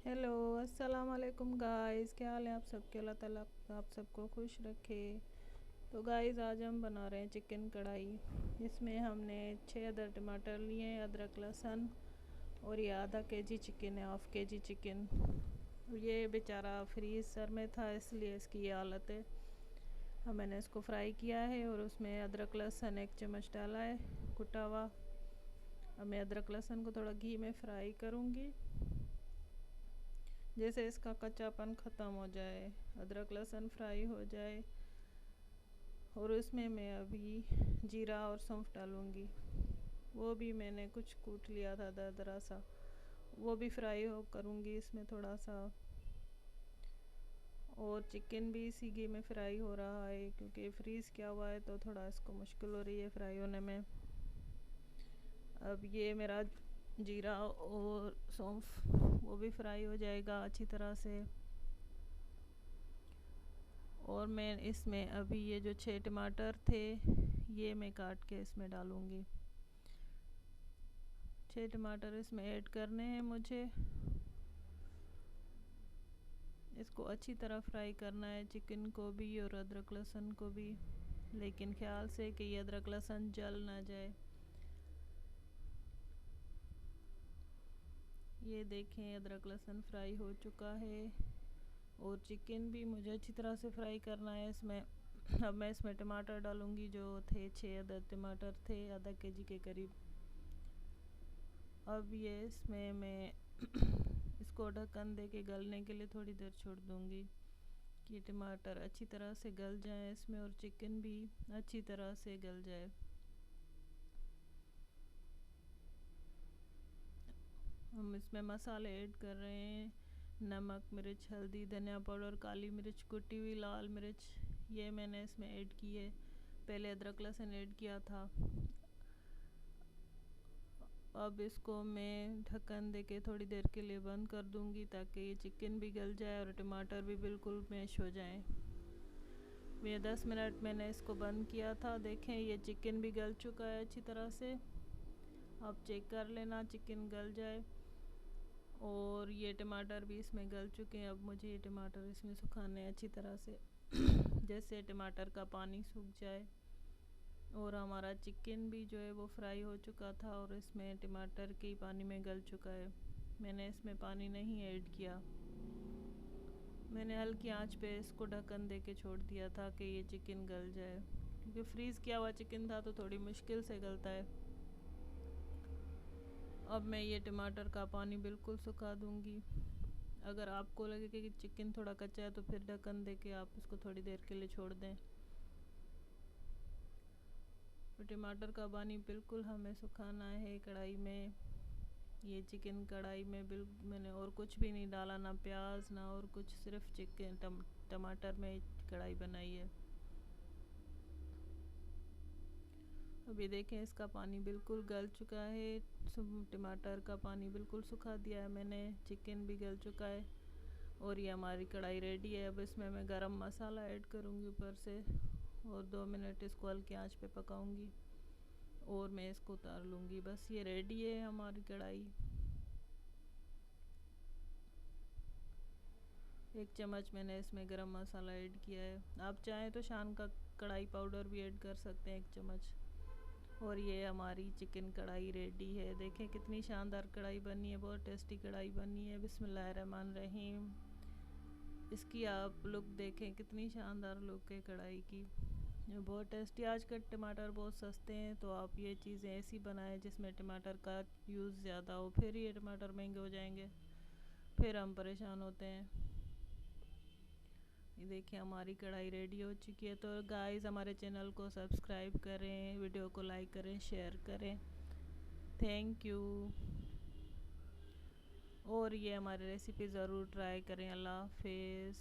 Hello, अस्सलाम वालेकुम guys. क्या हाल है आप सबके? अल्लाह ताला आप सबको खुश रखे। तो गाइस आज हम बना रहे हैं चिकन कढ़ाई। इसमें हमने 6 अदर टमाटर लिए हैं, अदरक लहसुन, और ये आधा केजी चिकन है, हाफ केजी चिकन। ये बेचारा फ्रीज़र में था इसलिए इसकी ये हालत है। अब मैंने इसको फ्राई किया है और उसमें अदरक लहसुन 1 चम्मच डाला है कुटा हुआ। अब मैं अदरक लहसुन को थोड़ा घी में फ्राई करूँगी, जैसे इसका कच्चापन ख़त्म हो जाए, अदरक लहसुन फ्राई हो जाए। और उसमें मैं अभी जीरा और सौंफ डालूँगी। वो भी मैंने कुछ कूट लिया था दरदरा सा, वो भी फ्राई हो करूँगी इसमें थोड़ा सा। और चिकन भी इसी घी में फ्राई हो रहा है क्योंकि फ्रीज़ किया हुआ है तो थोड़ा इसको मुश्किल हो रही है फ्राई होने में। अब ये मेरा जीरा और सौंफ वो भी फ्राई हो जाएगा अच्छी तरह से। और मैं इसमें अभी ये जो 6 टमाटर थे ये मैं काट के इसमें डालूँगी। 6 टमाटर इसमें ऐड करने हैं मुझे। इसको अच्छी तरह फ्राई करना है, चिकन को भी और अदरक लहसुन को भी, लेकिन ख्याल से कि ये अदरक लहसुन जल ना जाए। ये देखें अदरक लहसुन फ्राई हो चुका है और चिकन भी मुझे अच्छी तरह से फ्राई करना है इसमें। अब मैं इसमें टमाटर डालूँगी, जो थे 6 अदर टमाटर थे, आधा केजी के करीब। अब ये इसमें मैं इसको ढक्कन दे के गलने के लिए थोड़ी देर छोड़ दूँगी कि टमाटर अच्छी तरह से गल जाए इसमें और चिकन भी अच्छी तरह से गल जाए। हम इसमें मसाले ऐड कर रहे हैं, नमक, मिर्च, हल्दी, धनिया पाउडर, काली मिर्च, कुटी हुई लाल मिर्च, ये मैंने इसमें ऐड की है। पहले अदरक लहसुन ऐड किया था। अब इसको मैं ढक्कन दे के थोड़ी देर के लिए बंद कर दूंगी ताकि ये चिकन भी गल जाए और टमाटर भी बिल्कुल मैश हो जाए। ये 10 मिनट मैंने इसको बंद किया था। देखें ये चिकन भी गल चुका है अच्छी तरह से। आप चेक कर लेना चिकन गल जाए। और ये टमाटर भी इसमें गल चुके हैं। अब मुझे ये टमाटर इसमें सुखाने हैं अच्छी तरह से जैसे टमाटर का पानी सूख जाए। और हमारा चिकन भी जो है वो फ्राई हो चुका था और इसमें टमाटर के पानी में गल चुका है। मैंने इसमें पानी नहीं ऐड किया। मैंने हल्की आंच पे इसको ढक्कन दे के छोड़ दिया था कि ये चिकन गल जाए, क्योंकि फ्रीज़ किया हुआ चिकन था तो थोड़ी मुश्किल से गलता है। अब मैं ये टमाटर का पानी बिल्कुल सुखा दूंगी। अगर आपको लगे कि चिकन थोड़ा कच्चा है तो फिर ढक्कन दे के आप इसको थोड़ी देर के लिए छोड़ दें। तो टमाटर का पानी बिल्कुल हमें सुखाना है कढ़ाई में। ये चिकन कढ़ाई में मैंने और कुछ भी नहीं डाला, ना प्याज ना और कुछ, सिर्फ चिकन टमाटर में कढ़ाई बनाई है। अभी देखें इसका पानी बिल्कुल गल चुका है। टमाटर का पानी बिल्कुल सुखा दिया है मैंने, चिकन भी गल चुका है और ये हमारी कढ़ाई रेडी है। अब इसमें मैं गरम मसाला ऐड करूँगी ऊपर से और 2 मिनट इसको हल्की आंच पे पकाऊंगी और मैं इसको उतार लूँगी। बस ये रेडी है हमारी कढ़ाई। 1 चम्मच मैंने इसमें गरम मसाला ऐड किया है। आप चाहें तो शान का कढ़ाई पाउडर भी ऐड कर सकते हैं 1 चम्मच। और ये हमारी चिकन कढ़ाई रेडी है। देखें कितनी शानदार कढ़ाई बनी है, बहुत टेस्टी कढ़ाई बनी है। बिस्मिल्लाहिर्रहमानिर्रहीम। इसकी आप लुक देखें, कितनी शानदार लुक है कढ़ाई की, बहुत टेस्टी। आजकल टमाटर बहुत सस्ते हैं तो आप ये चीज़ें ऐसी बनाएं जिसमें टमाटर का यूज़ ज़्यादा हो, फिर ये टमाटर महंगे हो जाएंगे, फिर हम परेशान होते हैं। ये देखिए हमारी कढ़ाई रेडी हो चुकी है। तो गाइस हमारे चैनल को सब्सक्राइब करें, वीडियो को लाइक करें, शेयर करें। Thank you. और ये हमारी रेसिपी ज़रूर ट्राई करें। अल्लाह हाफिज़।